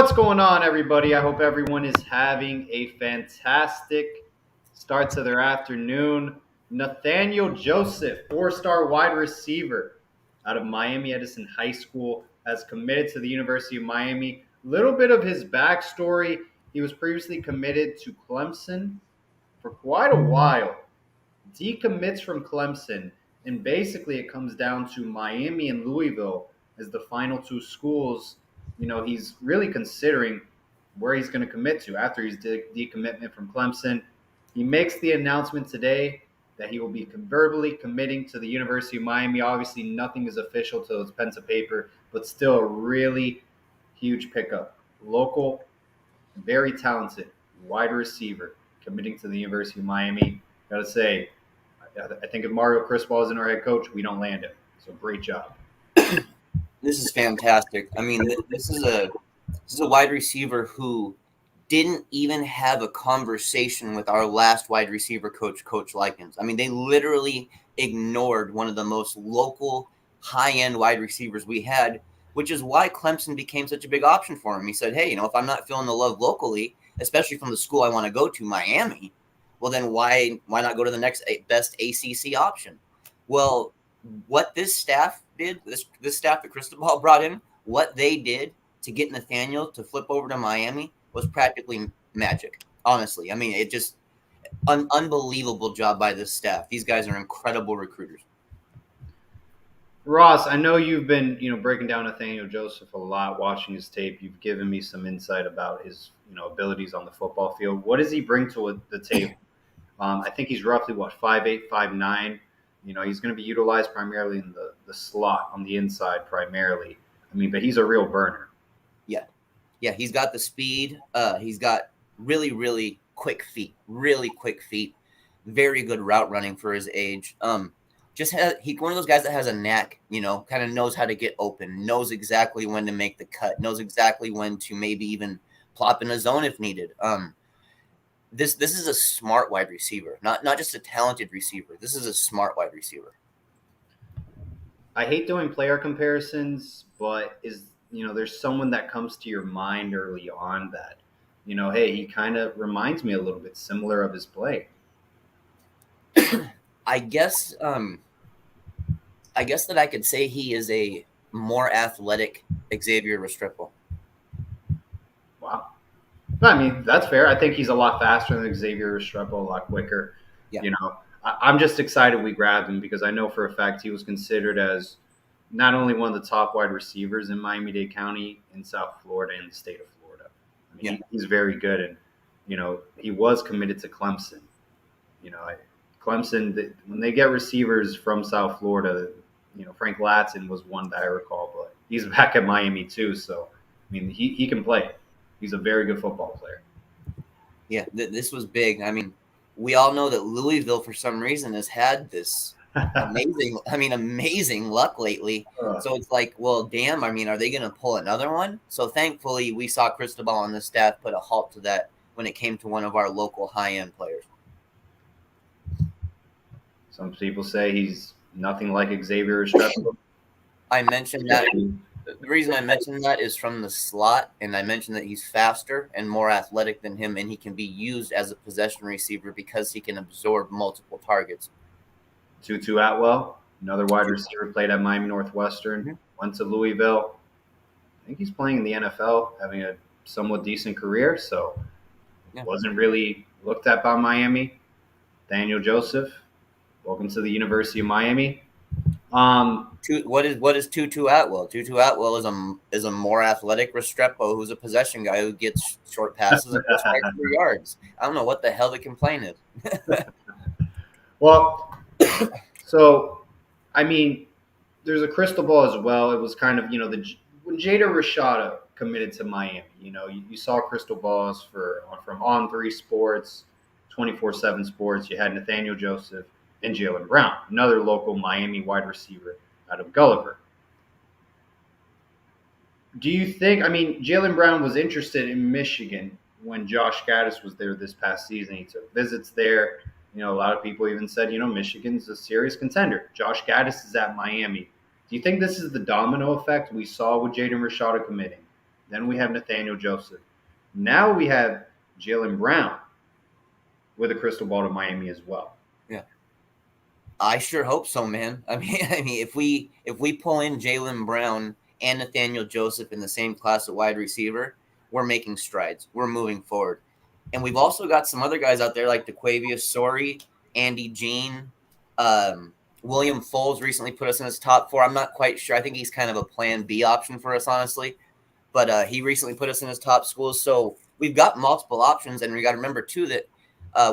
What's going on, everybody? I hope everyone is having a fantastic start to their afternoon. Nathaniel Joseph, four-star wide receiver out of Miami Edison High School, has committed to the University of Miami. Little bit of his backstory: he was previously committed to Clemson for quite a while, decommits from Clemson, and basically it comes down to Miami and Louisville as the final two schools. He's really considering where he's going to commit to after his decommitment from Clemson. He makes the announcement today that he will be verbally committing to the University of Miami. Obviously, nothing is official till it's pen to paper, but still a really huge pickup. Local, very talented wide receiver committing to the University of Miami. Gotta say, I think if Mario Cristobal isn't our head coach, we don't land him. So great job. This is fantastic. I mean, this is a wide receiver who didn't even have a conversation with our last wide receiver coach, Coach Likens. I mean, they literally ignored one of the most local, high-end wide receivers we had, which is why Clemson became such a big option for him. He said, hey, if I'm not feeling the love locally, especially from the school I want to go to, Miami, well, then why not go to the next best ACC option? Well, what this staff did, this staff that Cristobal brought in, what they did to get Nathaniel to flip over to Miami was practically magic. Honestly, I mean, it just an unbelievable job by this staff. These guys are incredible recruiters. Ross, I know you've been, breaking down Nathaniel Joseph a lot, watching his tape. You've given me some insight about his, abilities on the football field. What does he bring to the table? I think he's roughly 5'8", 5'9". He's going to be utilized primarily in the slot on the inside primarily. I mean, but he's a real burner. Yeah, he's got the speed. He's got really, really quick feet. Very good route running for his age. He's one of those guys that has a knack. Kind of knows how to get open. Knows exactly when to make the cut. Knows exactly when to maybe even plop in a zone if needed. This is a smart wide receiver, not just a talented receiver. This is a smart wide receiver. I hate doing player comparisons, but there's someone that comes to your mind early on that, hey, he kind of reminds me a little bit similar of his play. I guess that I could say he is a more athletic Xavier Restrepo. Wow. I mean, that's fair. I think he's a lot faster than Xavier Restrepo, a lot quicker. Yeah. I'm just excited we grabbed him because I know for a fact he was considered as not only one of the top wide receivers in Miami-Dade County, in South Florida, and the state of Florida. I mean, he's very good. And, he was committed to Clemson. Clemson, when they get receivers from South Florida, Frank Latson was one that I recall, but he's back at Miami too. So, I mean, he can play. He's a very good football player. Yeah, this was big. I mean, we all know that Louisville, for some reason, has had this amazing luck lately. So it's like, well, damn, I mean, are they going to pull another one? So thankfully, we saw Cristobal on the staff put a halt to that when it came to one of our local high-end players. Some people say he's nothing like Xavier Restrepo. I mentioned that. The reason I mentioned that is from the slot, and I mentioned that he's faster and more athletic than him, and he can be used as a possession receiver because he can absorb multiple targets. Tutu Atwell, another wide receiver, played at Miami Northwestern, went to Louisville. I think he's playing in the NFL, having a somewhat decent career, so wasn't really looked at by Miami. Nathaniel Joseph, welcome to the University of Miami. What is Tutu Atwell? Tutu Atwell is a more athletic Restrepo who's a possession guy who gets short passes and goes back 3 yards. I don't know what the hell the complaint is. Well, so I mean, there's a crystal ball as well. It was kind of when Jada Rashada committed to Miami. You saw crystal balls from On3 Sports, 24/7 Sports. You had Nathaniel Joseph and Jalen Brown, another local Miami wide receiver out of Gulliver. Do you think, Jalen Brown was interested in Michigan when Josh Gaddis was there this past season. He took visits there. A lot of people even said, Michigan's a serious contender. Josh Gaddis is at Miami. Do you think this is the domino effect we saw with Jaden Rashada committing? Then we have Nathaniel Joseph. Now we have Jaylen Brown with a crystal ball to Miami as well. Yeah. I sure hope so, man. I mean, if we pull in Jaylen Brown and Nathaniel Joseph in the same class of wide receiver, we're making strides. We're moving forward. And we've also got some other guys out there like DeQuavius Sori, Andy Jean, William Foles recently put us in his top 4. I'm not quite sure. I think he's kind of a plan B option for us, honestly. But he recently put us in his top schools. So we've got multiple options. And we got to remember, too, that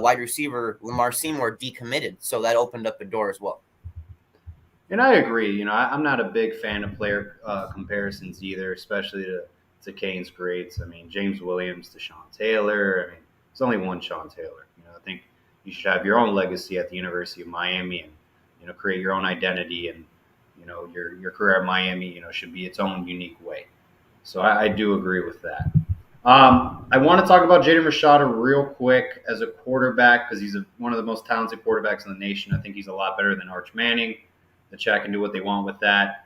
wide receiver Lamar Seymour decommitted. So that opened up a door as well. And I agree. You know, I'm not a big fan of player comparisons either, especially to Kane's greats. I mean, James Williams to Sean Taylor. I mean, there's only one Sean Taylor. You know, I think you should have your own legacy at the University of Miami and, you know, create your own identity. And, you know, your career at Miami, you know, should be its own unique way. So I do agree with that. I want to talk about Jaden Rashada real quick as a quarterback because he's one of the most talented quarterbacks in the nation. I think he's a lot better than Arch Manning. The chat can do what they want with that.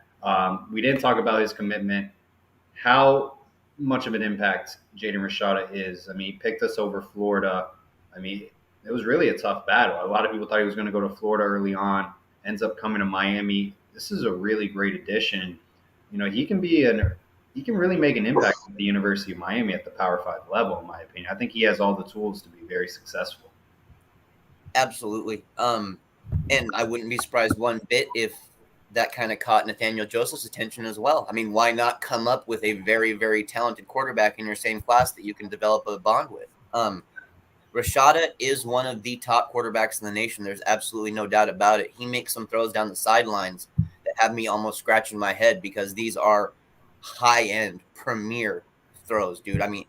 We didn't talk about his commitment. How much of an impact Jaden Rashada is. I mean, he picked us over Florida. I mean, it was really a tough battle. A lot of people thought he was going to go to Florida early on, ends up coming to Miami. This is a really great addition. You know, he can really make an impact at the University of Miami at the Power 5 level, in my opinion. I think he has all the tools to be very successful. Absolutely. And I wouldn't be surprised one bit if that kind of caught Nathaniel Joseph's attention as well. I mean, why not come up with a very, very talented quarterback in your same class that you can develop a bond with? Rashada is one of the top quarterbacks in the nation. There's absolutely no doubt about it. He makes some throws down the sidelines that have me almost scratching my head because these are high-end, premier throws, dude. I mean,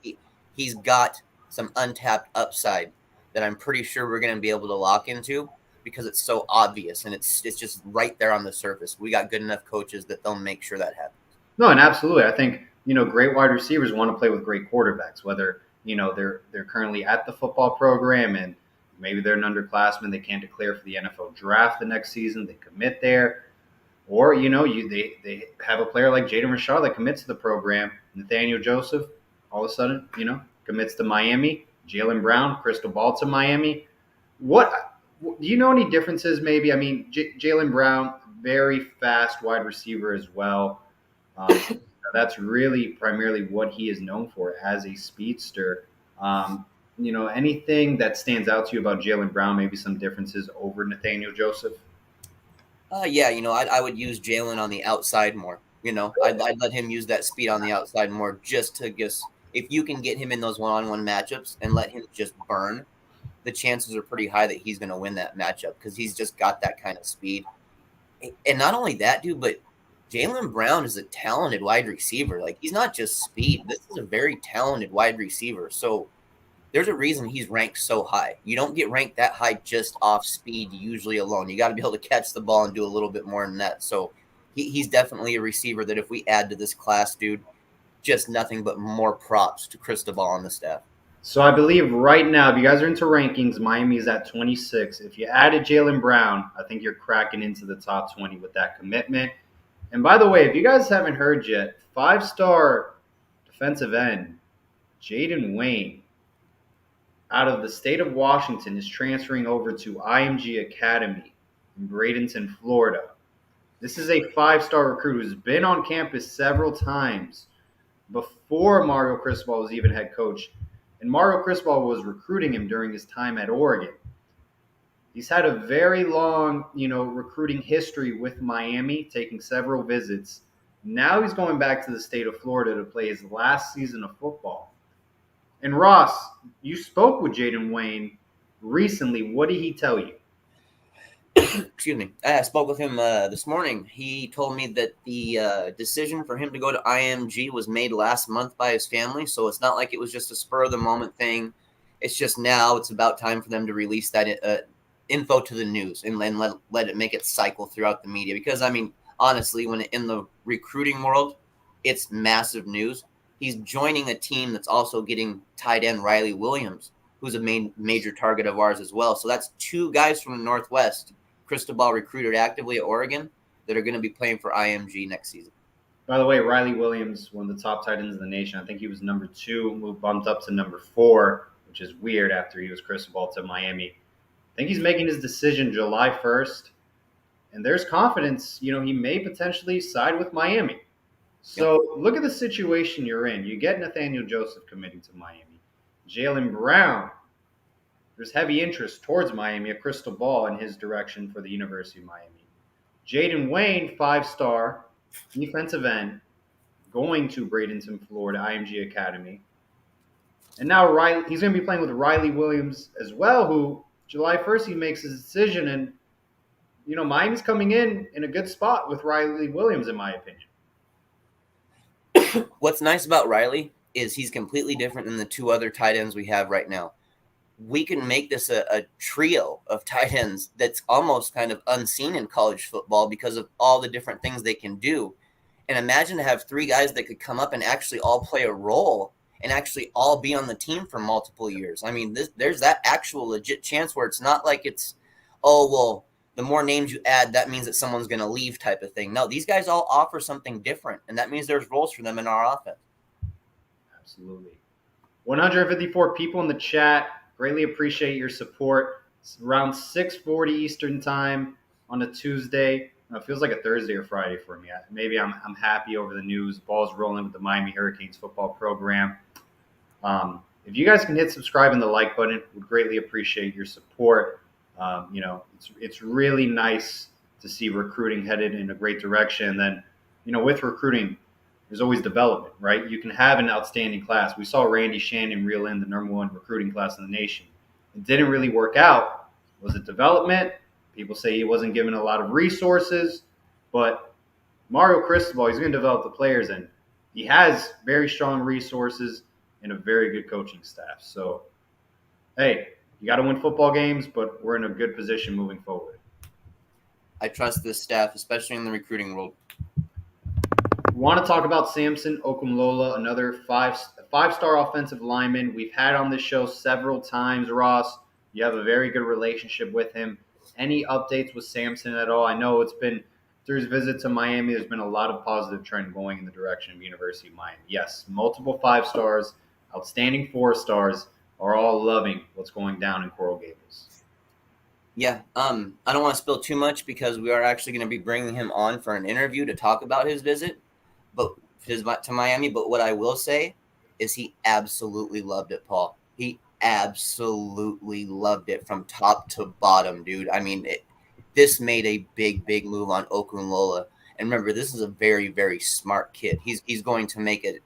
he's got some untapped upside that I'm pretty sure we're going to be able to lock into because it's so obvious and it's just right there on the surface. We got good enough coaches that they'll make sure that happens. No, and absolutely. I think, you know, great wide receivers want to play with great quarterbacks, whether, you know, they're currently at the football program and maybe they're an underclassman, they can't declare for the NFL draft the next season, they commit there. Or, you know, they have a player like Jaden Rashada that commits to the program. Nathaniel Joseph, all of a sudden, you know, commits to Miami. Jaylen Brown, crystal ball to Miami. Do you know any differences maybe? I mean, Jaylen Brown, very fast wide receiver as well. That's really primarily what he is known for as a speedster. You know, anything that stands out to you about Jaylen Brown, maybe some differences over Nathaniel Joseph? Yeah, you know, I would use Jaylen on the outside more. You know, I'd let him use that speed on the outside more just if you can get him in those one-on-one matchups and let him just burn, the chances are pretty high that he's going to win that matchup because he's just got that kind of speed. And not only that, dude, but Jaylen Brown is a talented wide receiver. Like, he's not just speed. This is a very talented wide receiver. So there's a reason he's ranked so high. You don't get ranked that high just off speed usually alone. You got to be able to catch the ball and do a little bit more than that. So he's definitely a receiver that if we add to this class, dude, just nothing but more props to Cristobal on the staff. So I believe right now, if you guys are into rankings, Miami's at 26. If you added Jaylen Brown, I think you're cracking into the top 20 with that commitment. And by the way, if you guys haven't heard yet, 5-star defensive end Jaden Wayne out of the state of Washington is transferring over to IMG Academy in Bradenton, Florida. This is a 5-star recruit who's been on campus several times before Mario Cristobal was even head coach. And Mario Cristobal was recruiting him during his time at Oregon. He's had a very long, you know, recruiting history with Miami, taking several visits. Now he's going back to the state of Florida to play his last season of football. And Ross, you spoke with Jaden Wayne recently. What did he tell you? Excuse me. I spoke with him this morning. He told me that the decision for him to go to IMG was made last month by his family. So it's not like it was just a spur of the moment thing. It's just now it's about time for them to release that info to the news and then let it make it cycle throughout the media. Because, I mean, honestly, when in the recruiting world, it's massive news. He's joining a team that's also getting tight end Riley Williams, who's a major target of ours as well. So that's 2 guys from the Northwest Cristobal recruited actively at Oregon that are going to be playing for IMG next season. By the way, Riley Williams, one of the top tight ends in the nation. I think he was number 2, moved bumped up to number 4, which is weird after he was crystal to Miami. I think he's making his decision July 1st, and there's confidence. He may potentially side with Miami. So look at the situation you're in. You get Nathaniel Joseph committing to Miami. Jaylen Brown, there's heavy interest towards Miami, a crystal ball in his direction for the University of Miami. Jaden Wayne, 5-star defensive end, going to Bradenton, Florida, IMG Academy. And now he's going to be playing with Riley Williams as well, who July 1st he makes his decision. And, Miami's coming in a good spot with Riley Williams, in my opinion. What's nice about Riley is he's completely different than the 2 other tight ends we have right now. We can make this a trio of tight ends that's almost kind of unseen in college football because of all the different things they can do. And imagine to have 3 guys that could come up and actually all play a role and actually all be on the team for multiple years. I mean, there's that actual legit chance where it's not like it's, oh, well, the more names you add, that means that someone's going to leave type of thing. No, these guys all offer something different, and that means there's roles for them in our offense. Absolutely. 154 people in the chat. Greatly appreciate your support. It's around 6:40 Eastern time on a Tuesday. It feels like a Thursday or Friday for me. Maybe I'm happy over the news. Ball's rolling with the Miami Hurricanes football program. If you guys can hit subscribe and the like button, would greatly appreciate your support. It's really nice to see recruiting headed in a great direction. And then, with recruiting, there's always development, right? You can have an outstanding class. We saw Randy Shannon reel in the number 1 recruiting class in the nation. It didn't really work out. Was it development? People say he wasn't given a lot of resources, but Mario Cristobal, he's going to develop the players, and he has very strong resources and a very good coaching staff. So, hey, you got to win football games, but we're in a good position moving forward. I trust this staff, especially in the recruiting world. Want to talk about Samson Okunlola, another five-star offensive lineman we've had on this show several times. Ross, you have a very good relationship with him. Any updates with Samson at all? I know it's been through his visit to Miami, there's been a lot of positive trend going in the direction of University of Miami. Yes, multiple 5-stars, outstanding 4-stars are all loving what's going down in Coral Gables. Yeah, I don't want to spill too much because we are actually going to be bringing him on for an interview to talk about his visit, to Miami. But what I will say is he absolutely loved it, Paul. He absolutely loved it from top to bottom, dude. I mean, this made a big, big move on Okunlola. And remember, this is a very, very smart kid. He's going to make it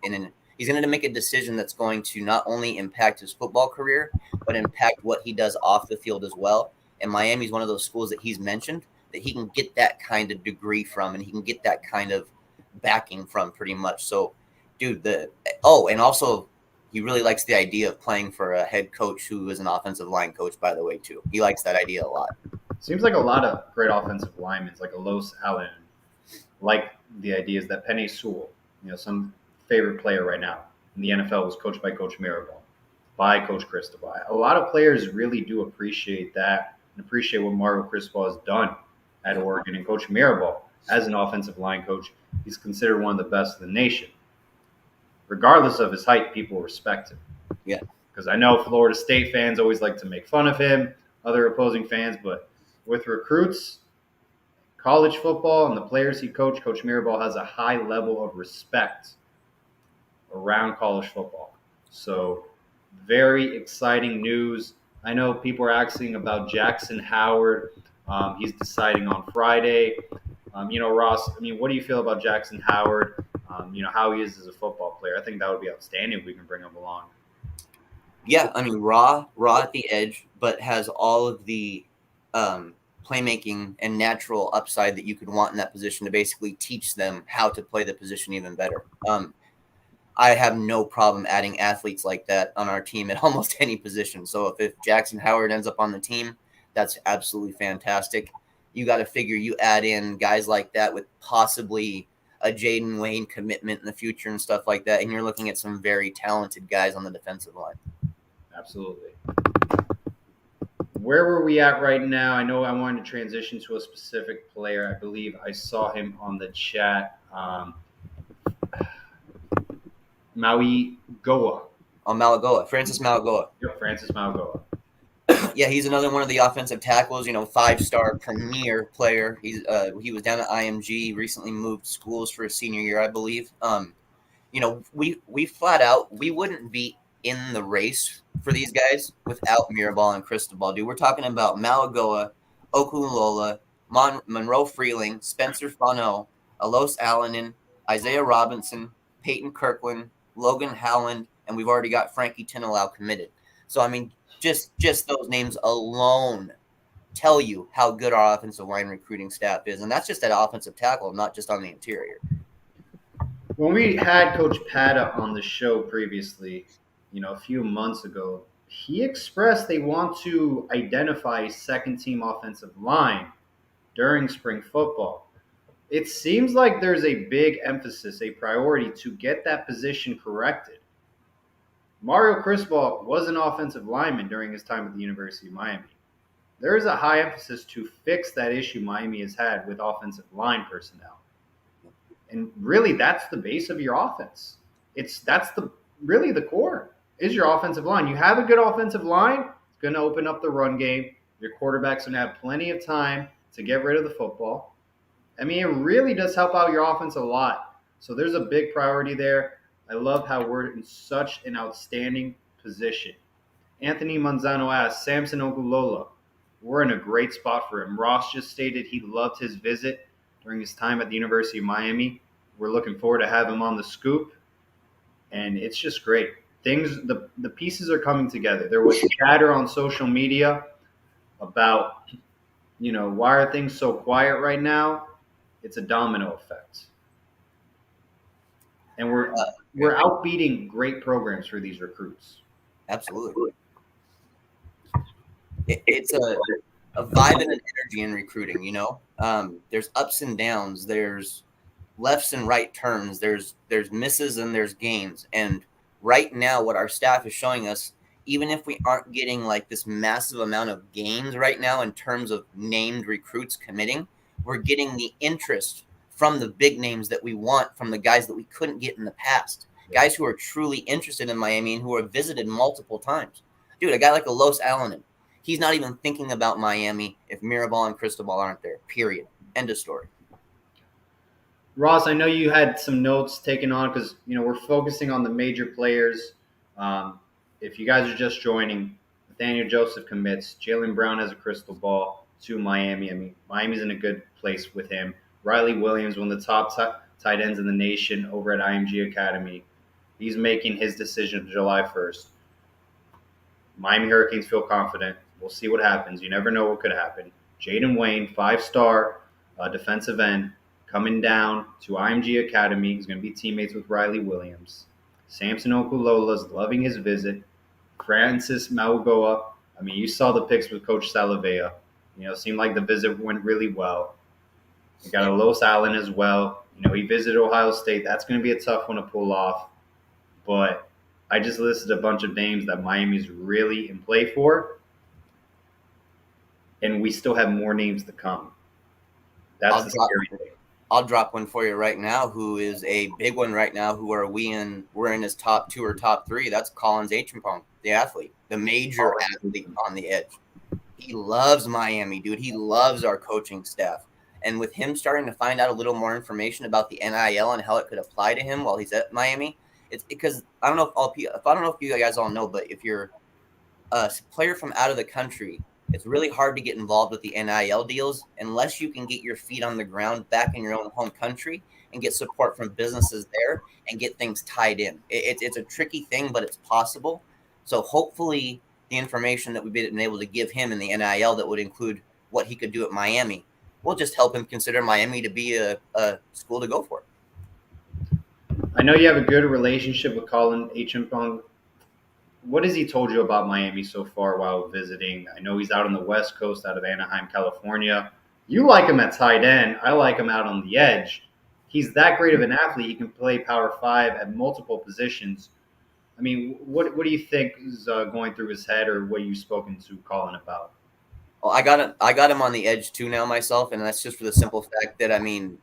he's going to make a decision that's going to not only impact his football career, but impact what he does off the field as well. And Miami's one of those schools that he's mentioned that he can get that kind of degree from, and he can get that kind of backing from pretty much. So, dude, and also he really likes the idea of playing for a head coach who is an offensive line coach, by the way, too. He likes that idea a lot. Seems like a lot of great offensive linemen, like a Los Allen, like the ideas that Penei Sewell, some favorite player right now in the NFL was coached by Coach Mirabal, by Coach Cristobal. A lot of players really do appreciate that and appreciate what Mario Cristobal has done at Oregon. And Coach Mirabal, as an offensive line coach, he's considered one of the best in the nation. Regardless of his height, people respect him. Yeah. Because I know Florida State fans always like to make fun of him, other opposing fans, but with recruits, college football, and the players he coached, Coach Mirabal has a high level of respect around college football. So very exciting news. I know people are asking about Jackson Howard. He's deciding on Friday. Ross, what do you feel about Jackson Howard? How he is as a football player. I think that would be outstanding if we can bring him along. Yeah, raw at the edge, but has all of the playmaking and natural upside that you could want in that position to basically teach them how to play the position even better. I have no problem adding athletes like that on our team at almost any position. So if Jackson Howard ends up on the team, that's absolutely fantastic. You got to figure you add in guys like that with possibly a Jaden Wayne commitment in the future and stuff like that, and you're looking at some very talented guys on the defensive line. Absolutely. Where were we at right now? I know I wanted to transition to a specific player. I believe I saw him on the chat. Maui Goa. Malagoa, Francis Malagoa. Yep, Francis Mauigoa. Yeah, he's another one of the offensive tackles. 5-star premier player. He was down at IMG, recently moved schools for his senior year, I believe. We flat out we wouldn't be in the race for these guys without Mirabal and Cristobal, dude. We're talking about Malagoa, Okulola, Monroe Freeling, Spencer Fano, Alos Allanen, Isaiah Robinson, Peyton Kirkland, Logan Howland, and we've already got Frankie Tinalau committed. So I mean, just those names alone tell you how good our offensive line recruiting staff is, and that's just at offensive tackle, not just on the interior. When we had Coach Pata on the show previously, a few months ago, he expressed they want to identify a second team offensive line during spring football. It seems like there's a big emphasis, a priority to get that position corrected. Mario Cristobal was an offensive lineman during his time at the University of Miami. There is a high emphasis to fix that issue Miami has had with offensive line personnel. And really, that's the base of your offense. That's really the core is your offensive line. You have a good offensive line, it's going to open up the run game. Your quarterback's going to have plenty of time to get rid of the football. I mean, it really does help out your offense a lot. So there's a big priority there. I love how we're in such an outstanding position. Anthony Manzano asks, Samson Ogulola, we're in a great spot for him. Ross just stated he loved his visit during his time at the University of Miami. We're looking forward to have him on the scoop, and it's just great. The pieces are coming together. There was chatter on social media about, why are things so quiet right now? It's a domino effect. And we're outbeating great programs for these recruits. Absolutely. It's a vibe and an energy in recruiting, There's ups and downs. There's lefts and right turns. There's misses and there's gains. And right now, what our staff is showing us, even if we aren't getting like this massive amount of gains right now in terms of named recruits committing, we're getting the interest from the big names that we want from the guys that we couldn't get in the past. Guys who are truly interested in Miami and who have visited multiple times. Dude, a guy like Alos Allanen, he's not even thinking about Miami if Mirabal and Cristobal aren't there, period. End of story. Ross, I know you had some notes taken on because, we're focusing on the major players. If you guys are just joining, Nathaniel Joseph commits. Jaylen Brown has a crystal ball to Miami. I mean, Miami's in a good place with him. Riley Williams, one of the top tight ends in the nation over at IMG Academy. He's making his decision July 1st. Miami Hurricanes feel confident. We'll see what happens. You never know what could happen. Jaden Wayne, 5-star defensive end, coming down to IMG Academy. He's going to be teammates with Riley Williams. Samson Okulola's loving his visit. Francis Mauigoa. I mean, you saw the pics with Coach Salavea. It seemed like the visit went really well. You got a Los Allen as well. He visited Ohio State. That's going to be a tough one to pull off. But I just listed a bunch of names that Miami's really in play for. And we still have more names to come. That's the scary thing. I'll drop one for you right now, who is a big one right now. We're in his top 2 or top 3. That's Collins Acheampong, the athlete, the major athlete on the edge. He loves Miami, dude. He loves our coaching staff. And with him starting to find out a little more information about the NIL and how it could apply to him while he's at Miami, it's because I don't know if you guys all know, but if you're a player from out of the country, it's really hard to get involved with the NIL deals unless you can get your feet on the ground back in your own home country and get support from businesses there and get things tied in. It's a tricky thing, but it's possible. So hopefully the information that we've been able to give him in the NIL that would include what he could do at Miami will just help him consider Miami to be a school to go for. I know you have a good relationship with Colin Acheampong. What has he told you about Miami so far while visiting? I know he's out on the West Coast, out of Anaheim, California. You like him at tight end. I like him out on the edge. He's that great of an athlete. He can play Power 5 at multiple positions. I mean, what do you think is going through his head, or what you've spoken to Colin about? Well, I got him on the edge too now myself, and that's just for the simple fact that, I mean,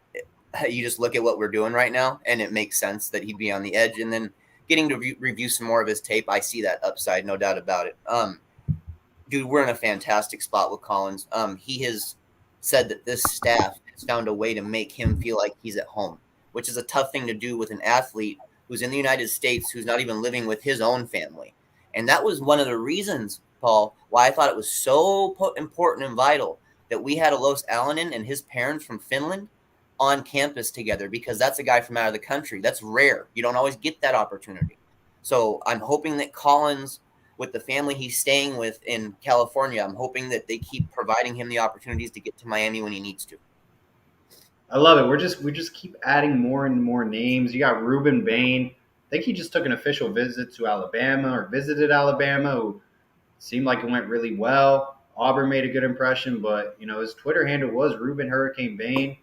you just look at what we're doing right now, and it makes sense that he'd be on the edge. And then getting to review some more of his tape, I see that upside, no doubt about it. Dude, we're in a fantastic spot with Collins. He has said that this staff has found a way to make him feel like he's at home, which is a tough thing to do with an athlete who's in the United States, who's not even living with his own family. And that was one of the reasons, Paul, why I thought it was so important and vital that we had Alois Alanin and his parents from Finland on campus together, because that's a guy from out of the country. That's rare. You don't always get that opportunity. So I'm hoping that Collins, with the family he's staying with in California, I'm hoping that they keep providing him the opportunities to get to Miami when he needs to. I love it. We just keep adding more and more names. You got Ruben Bain. I think he just took an official visit to Alabama, or visited Alabama, who seemed like it went really well. Auburn made a good impression, but his Twitter handle was Ruben Hurricane Bain.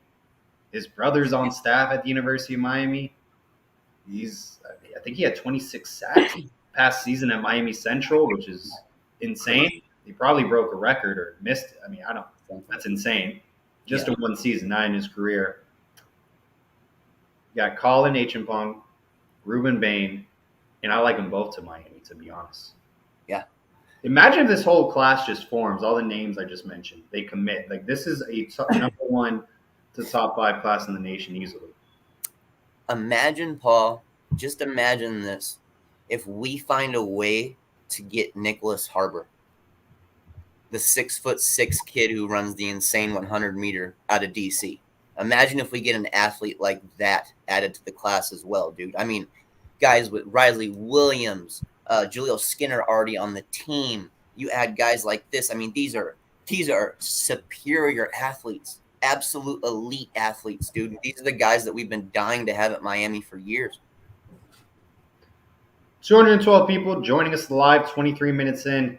His brother's on staff at the University of Miami. I think he had 26 sacks past season at Miami Central, which is insane. He probably broke a record or missed it. I mean, I don't. That's insane. Just in one season, not in his career. You got Colin Achimpong, Ruben Bain, and I like them both to Miami, to be honest. Yeah. Imagine if this whole class just forms, all the names I just mentioned. They commit. Like, this is a number 1 to top 5 class in the nation easily. Imagine, Paul, just imagine this. If we find a way to get Nicholas Harbor, the 6'6" kid who runs the insane 100-meter out of DC. Imagine if we get an athlete like that added to the class as well, dude. I mean, guys with Riley Williams, Julio Skinner already on the team. You add guys like this. I mean, these are superior athletes, absolute elite athletes, dude. These are the guys that we've been dying to have at Miami for years. 212 people joining us live, 23 minutes in.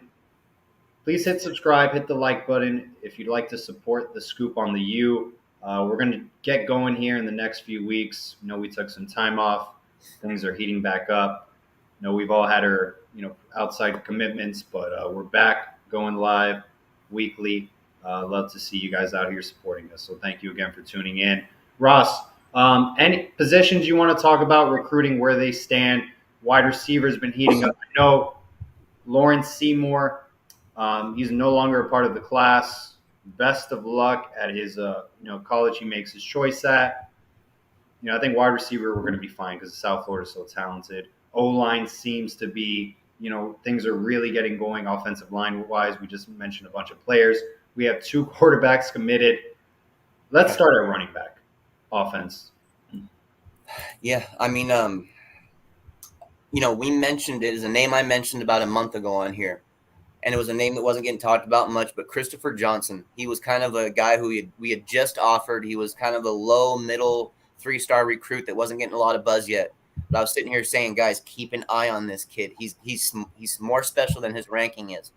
Please hit subscribe, hit the like button if you'd like to support the Scoop on the U. We're going to get going here in the next few weeks. We took some time off. Things are heating back up. We've all had our outside commitments, but we're back going live weekly. Love to see you guys out here supporting us. So thank you again for tuning in. Ross, any positions you want to talk about recruiting, where they stand? Wide receivers been heating up. I know Lawrence Seymour. He's no longer a part of the class. Best of luck at his college he makes his choice at. I think wide receiver we're going to be fine because South Florida is so talented. O-line seems to be, things are really getting going offensive line wise. We just mentioned a bunch of players. We have 2 quarterbacks committed. Let's start at running back offense. Yeah, I mean, we mentioned it as a name I mentioned about a month ago on here. And it was a name that wasn't getting talked about much, but Christopher Johnson. He was kind of a guy who we had just offered. He was kind of a low, middle, 3-star recruit that wasn't getting a lot of buzz yet. But I was sitting here saying, guys, keep an eye on this kid. He's more special than his ranking is.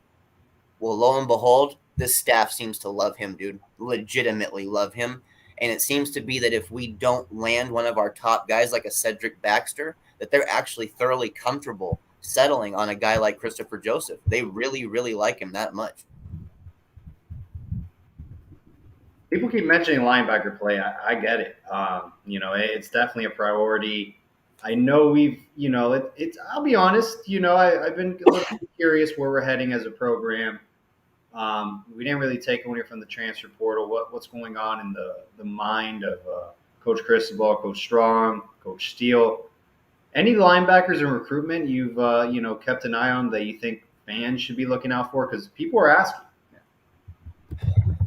Well, lo and behold, this staff seems to love him, dude. Legitimately love him. And it seems to be that if we don't land one of our top guys like a Cedric Baxter, that they're actually thoroughly comfortable settling on a guy like Christopher Joseph. They really, really like him that much. People keep mentioning linebacker play. I get it. It's definitely a priority. I know we've, I'll be honest, I've been a little curious where we're heading as a program. We didn't really take anyone from the transfer portal. What's going on in the mind of Coach Cristobal, Coach Strong, Coach Steele? Any linebackers in recruitment you've kept an eye on that you think fans should be looking out for? Because people are asking.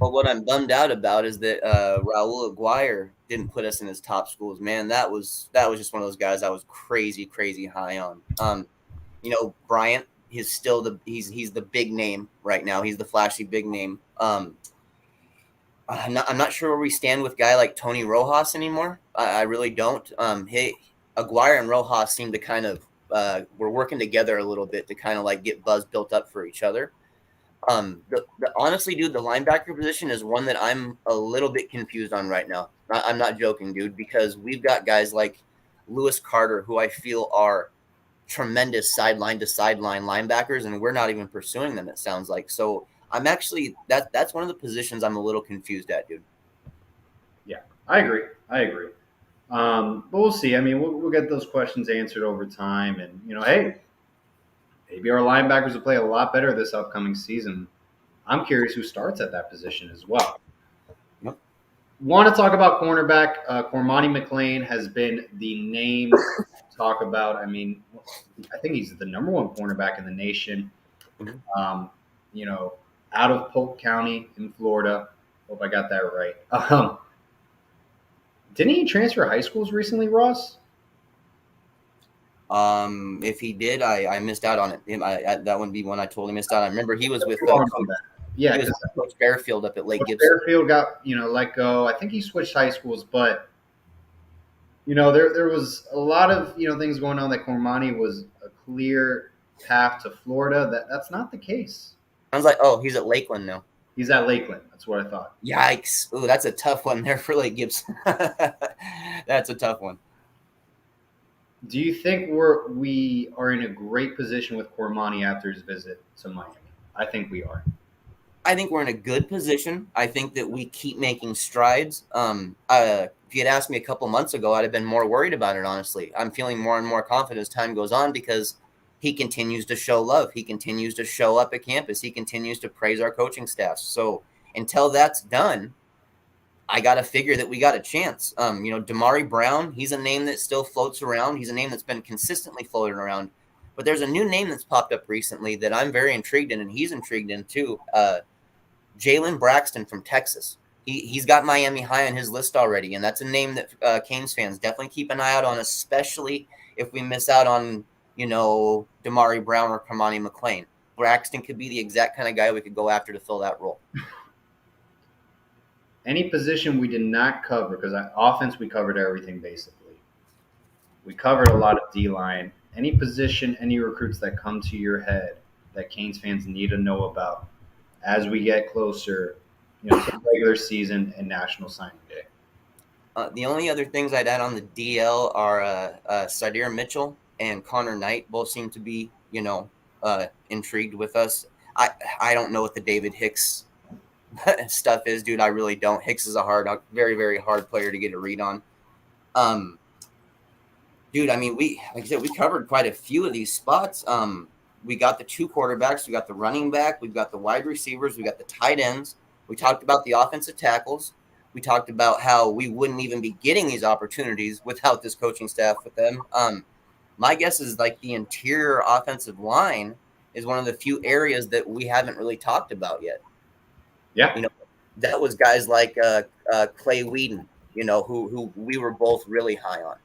Well, what I'm bummed out about is that Raul Aguirre didn't put us in his top schools. Man, that was just one of those guys I was crazy high on. Bryant, he's still he's the big name right now. He's the flashy big name. I'm not sure where we stand with a guy like Tony Rojas anymore. I really don't. Aguirre and Rojas seem to kind of we're working together a little bit to kind of like get buzz built up for each other. Honestly, dude, the linebacker position is one that I'm a little bit confused on right now. I'm not joking, dude, because we've got guys like Lewis Carter, who I feel are tremendous sideline to sideline linebackers, and we're not even pursuing them, it sounds like. So I'm actually that's one of the positions I'm a little confused at, dude. Yeah, I agree. But we'll see. I mean, we'll get those questions answered over time. And, hey, maybe our linebackers will play a lot better this upcoming season. I'm curious who starts at that position as well. Yep. Want to talk about cornerback? Cormani McClain has been the name to talk about. I mean, I think he's the number one cornerback in the nation. Mhm. Um, you know, out of Polk County in Florida. Hope I got that right. Didn't he transfer high schools recently, Ross? If he did, I missed out on it. That would be one I totally missed out on. I remember he was with Wrong on that. Yeah, he was because with Coach Bearfield up at Lake Gibson. Fairfield got let go. I think he switched high schools, but there was a lot of things going on that Cormani was a clear path to Florida. That's not the case. I was like, oh, he's at Lakeland now. He's at Lakeland. That's what I thought. Yikes! Ooh, that's a tough one there for Lake Gibson. That's a tough one. Do you think we are in a great position with Cormani after his visit to Miami? I think we are. I think we're in a good position. I think that we keep making strides. If you had asked me a couple months ago, I'd have been more worried about it, honestly. I'm feeling more and more confident as time goes on because he continues to show love. He continues to show up at campus. He continues to praise our coaching staff. So until that's done, I got to figure that we got a chance. Damari Brown, he's a name that still floats around. He's a name that's been consistently floating around. But there's a new name that's popped up recently that I'm very intrigued in, and he's intrigued in too. Jalen Braxton from Texas. He's got Miami high on his list already, and that's a name that Canes fans definitely keep an eye out on, especially if we miss out on, Damari Brown or Cormani McClain. Braxton could be the exact kind of guy we could go after to fill that role. Any position we did not cover, because offense we covered everything basically. We covered a lot of D-line. Any position, any recruits that come to your head that Canes fans need to know about as we get closer, to the regular season and National Signing Day? The only other things I'd add on the DL are Sadir Mitchell and Connor Knight. Both seem to be, intrigued with us. I don't know what the David Hicks stuff is, dude. I really don't. Hicks is a very, very hard player to get a read on. Dude, I mean, like I said, we covered quite a few of these spots. We got the two quarterbacks, we got the running back, we've got the wide receivers, we got the tight ends. We talked about the offensive tackles. We talked about how we wouldn't even be getting these opportunities without this coaching staff with them. My guess is like the interior offensive line is one of the few areas that we haven't really talked about yet. Yeah. That was guys like Clay Whedon, who we were both really high on,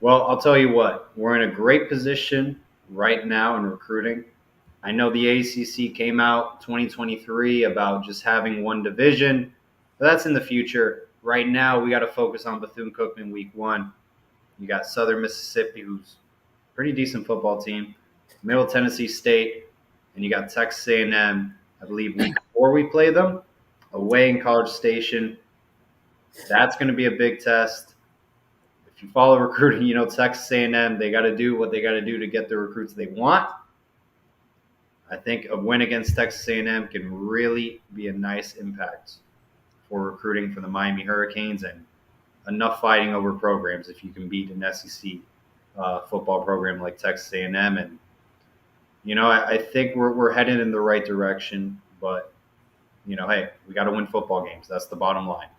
Well, I'll tell you what, we're in a great position right now in recruiting. I know the ACC came out 2023 about just having one division, but that's in the future. Right now, we got to focus on Bethune-Cookman week 1. You got Southern Mississippi, who's a pretty decent football team, Middle Tennessee State, and you got Texas A&M. I believe week 4 we play them away in College Station. That's going to be a big test. If you follow recruiting, Texas A&M, they got to do what they got to do to get the recruits they want. I think a win against Texas A&M can really be a nice impact for recruiting for the Miami Hurricanes, and enough fighting over programs if you can beat an SEC football program like Texas A&M. And I think we're headed in the right direction, but hey, we got to win football games. That's the bottom line.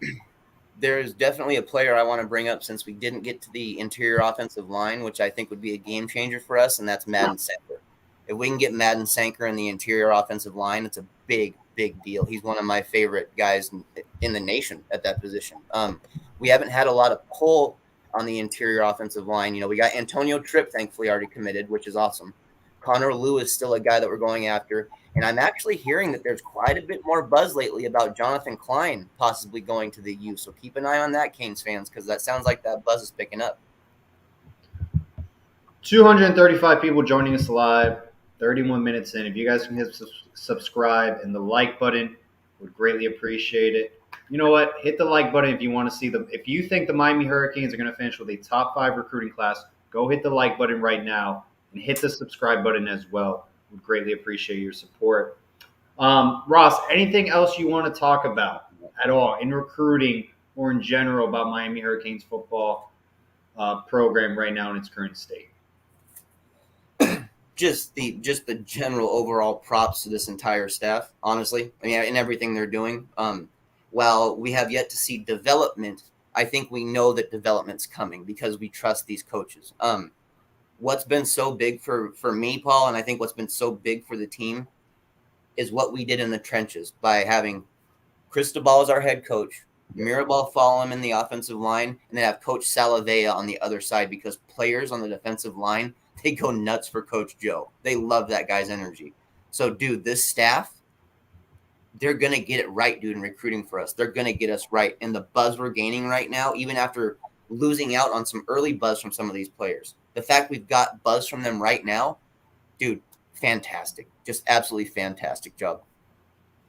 There's definitely a player I want to bring up since we didn't get to the interior offensive line, which I think would be a game changer for us, and that's Madden Sanker. If we can get Madden Sanker in the interior offensive line, it's a big, big deal. He's one of my favorite guys in the nation at that position. We haven't had a lot of pull on the interior offensive line. We got Antonio Tripp, thankfully, already committed, which is awesome. Connor Liu is still a guy that we're going after. And I'm actually hearing that there's quite a bit more buzz lately about Jonathan Klein possibly going to the U. So keep an eye on that, Canes fans, because that sounds like that buzz is picking up. 235 people joining us live, 31 minutes in. If you guys can hit subscribe and the like button, would greatly appreciate it. You know what? Hit the like button if you want to see them. If you think the Miami Hurricanes are going to finish with a top 5 recruiting class, go hit the like button right now and hit the subscribe button as well. Would greatly appreciate your support. Ross, anything else you want to talk about? at all in recruiting or in general about Miami Hurricanes football program right now in its current state? Just the general overall props to this entire staff, honestly. I mean, in everything they're doing. While we have yet to see development, I think we know that development's coming because we trust these coaches. What's been so big for me, Paul, and I think what's been so big for the team is what we did in the trenches by having Cristobal as our head coach, Mirabal follow him in the offensive line, and then have Coach Salavea on the other side, because players on the defensive line, they go nuts for Coach Joe. They love that guy's energy. So, dude, this staff, they're going to get it right, dude, in recruiting for us. They're going to get us right. And the buzz we're gaining right now, even after losing out on some early buzz from some of these players, the fact we've got buzz from them right now, dude, fantastic. Just absolutely fantastic job.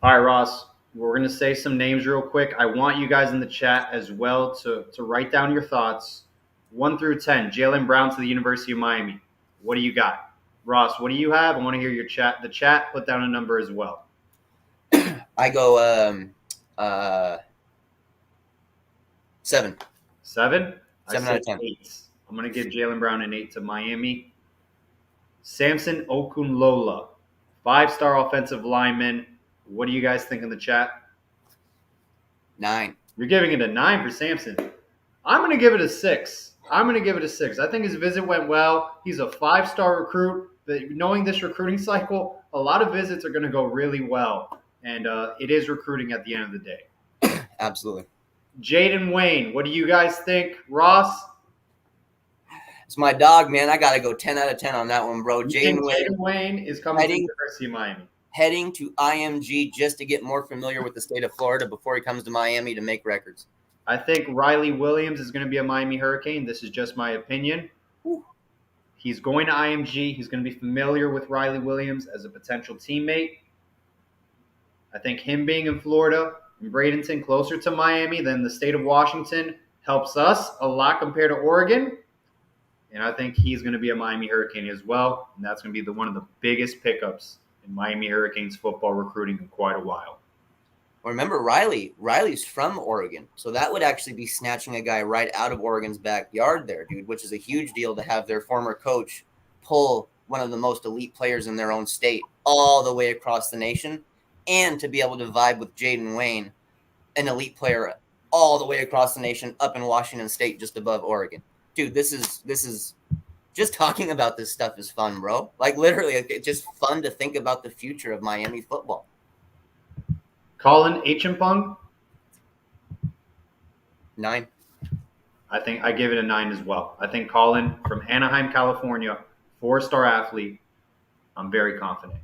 All right, Ross, we're going to say some names real quick. I want you guys in the chat as well to write down your thoughts. 1 through 10, Jaylen Brown to the University of Miami. What do you got? Ross, what do you have? I want to hear your chat. The chat, put down a number as well. I go 7. 7? 7 out of 10. 8. I'm going to give Jaylen Brown an 8 to Miami. Samson Okunlola, 5-star offensive lineman. What do you guys think in the chat? 9. You're giving it a 9 for Samson. I'm going to give it a 6. I think his visit went well. He's a 5-star recruit. But knowing this recruiting cycle, a lot of visits are going to go really well. And it is recruiting at the end of the day. Absolutely. Jaden Wayne, what do you guys think? Ross? It's my dog, man. I got to go 10 out of 10 on that one, bro. Jaden Wayne is coming to the University of Miami. Heading to IMG just to get more familiar with the state of Florida before he comes to Miami to make records. I think Riley Williams is going to be a Miami Hurricane. This is just my opinion. Whew. He's going to IMG. He's going to be familiar with Riley Williams as a potential teammate. I think him being in Florida and Bradenton closer to Miami than the state of Washington helps us a lot compared to Oregon. And I think he's going to be a Miami Hurricane as well. And that's going to be one of the biggest pickups in Miami Hurricanes football recruiting in quite a while. Well, remember, Riley's from Oregon. So that would actually be snatching a guy right out of Oregon's backyard there, dude, which is a huge deal to have their former coach pull one of the most elite players in their own state all the way across the nation, and to be able to vibe with Jaden Wayne, an elite player all the way across the nation up in Washington State just above Oregon. Dude, this is just talking about this stuff is fun, bro. Like, literally, it's just fun to think about the future of Miami football. Colin Achimpong? 9. I think I give it a 9 as well. I think Colin from Anaheim, California, 4-star athlete. I'm very confident.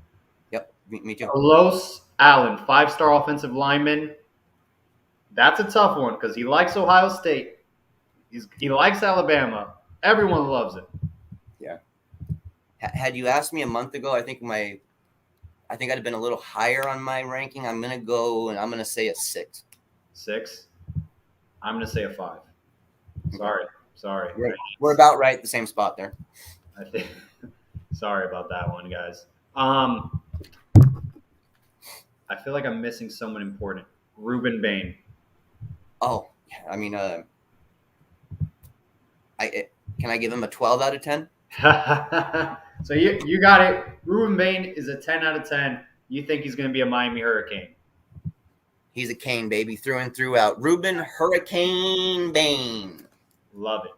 Yep, me too. Carlos Allen, 5-star offensive lineman. That's a tough one because he likes Ohio State. He likes Alabama. Everyone loves it. Yeah. Had you asked me a month ago, I think I'd have been a little higher on my ranking. I'm going to go, and I'm going to say a 6. 6? I'm going to say a 5. Sorry. We're about right at the same spot there. I think. Sorry about that one, guys. I feel like I'm missing someone important. Ruben Bain. Oh, I mean, can I give him a 12 out of 10? So you got it. Ruben Bain is a 10 out of 10. You think he's going to be a Miami Hurricane? He's a Cane, baby, through and throughout. Ruben Hurricane Bain. Love it.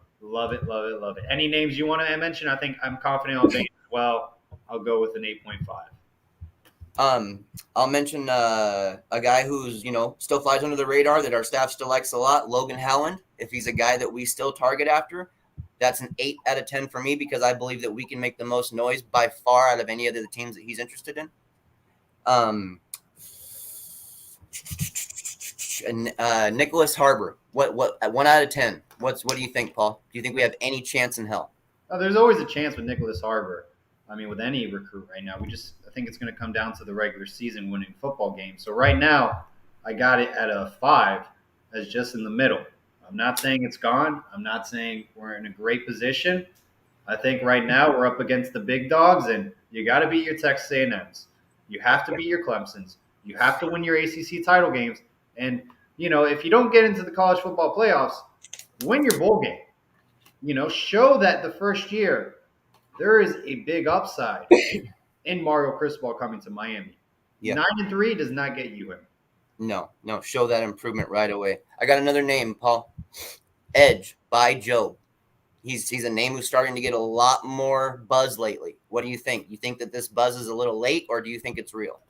Any names you want to mention? I think I'm confident on Bain as well. I'll go with an 8.5. I'll mention a guy who's, still flies under the radar that our staff still likes a lot, Logan Howland. If he's a guy that we still target after, that's an 8 out of 10 for me, because I believe that we can make the most noise by far out of any of the teams that he's interested in. Nicholas Harbor. What 1 out of 10? What do you think, Paul? Do you think we have any chance in hell? There's always a chance with Nicholas Harbor. I mean, with any recruit right now, I think it's going to come down to the regular season winning football game. So right now, I got it at a 5, as just in the middle. I'm not saying it's gone. I'm not saying we're in a great position. I think right now we're up against the big dogs, and you got to beat your Texas A&Ms. You have to beat your Clemsons. You have to win your ACC title games. And if you don't get into the college football playoffs, win your bowl game. Show that the first year there is a big upside in Mario Cristobal coming to Miami. Yeah. 9-3 does not get you him. No. Show that improvement right away. I got another name, Paul. Edge by Joe. He's a name who's starting to get a lot more buzz lately. What do you think? You think that this buzz is a little late, or do you think it's real?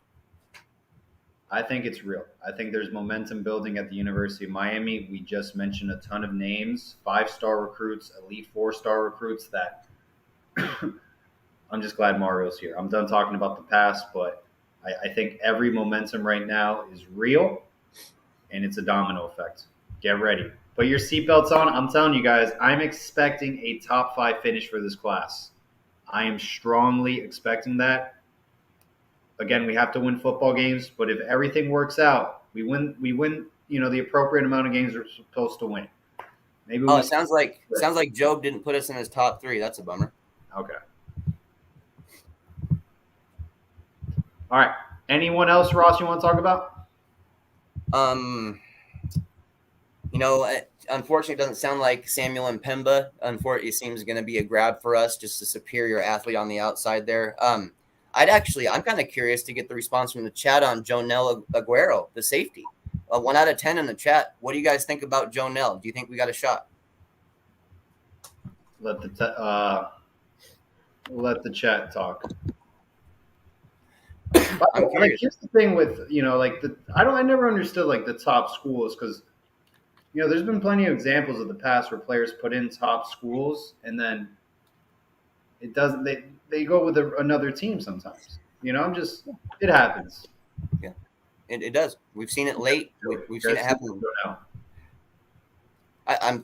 I think it's real. I think there's momentum building at the University of Miami. We just mentioned a ton of names, 5-star recruits, elite 4-star recruits that I'm just glad Mario's here. I'm done talking about the past, but I think every momentum right now is real, and it's a domino effect. Get ready. Put your seatbelts on. I'm telling you guys, I'm expecting a top 5 finish for this class. I am strongly expecting that. Again, we have to win football games, but if everything works out, we win, the appropriate amount of games we're supposed to win. Maybe it sounds like Job didn't put us in his top 3. That's a bummer. Okay. All right. Anyone else, Ross, you want to talk about? Unfortunately, it doesn't sound like Samuel Mpemba. Unfortunately, it seems going to be a grab for us, just a superior athlete on the outside there. I'm kind of curious to get the response from the chat on Jonel Aguero, the safety. 1 out of 10 in the chat. What do you guys think about Jonel? Do you think we got a shot? Let the chat talk. Here's the thing with I never understood the top schools, because there's been plenty of examples of the past where players put in top schools and then it doesn't. They go with another team sometimes. It happens. Yeah, it does. We've seen it late. We've seen it happen.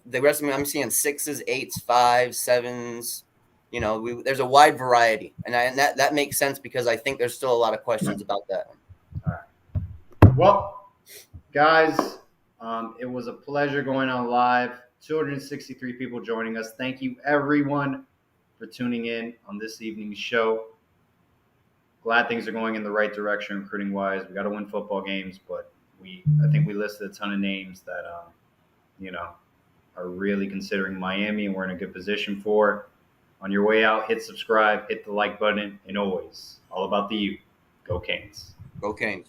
The rest of me, I'm seeing 6s, 8s, 5s, 7s. There's a wide variety, and that makes sense because I think there's still a lot of questions about that. All right. Well, guys, it was a pleasure going on live. 263 people joining us. Thank you, everyone, for tuning in on this evening's show. Glad things are going in the right direction recruiting-wise. We got to win football games, but I think we listed a ton of names that are really considering Miami, and we're in a good position for. On your way out, hit subscribe, hit the like button, and always all about the U. Go Canes. Go Canes.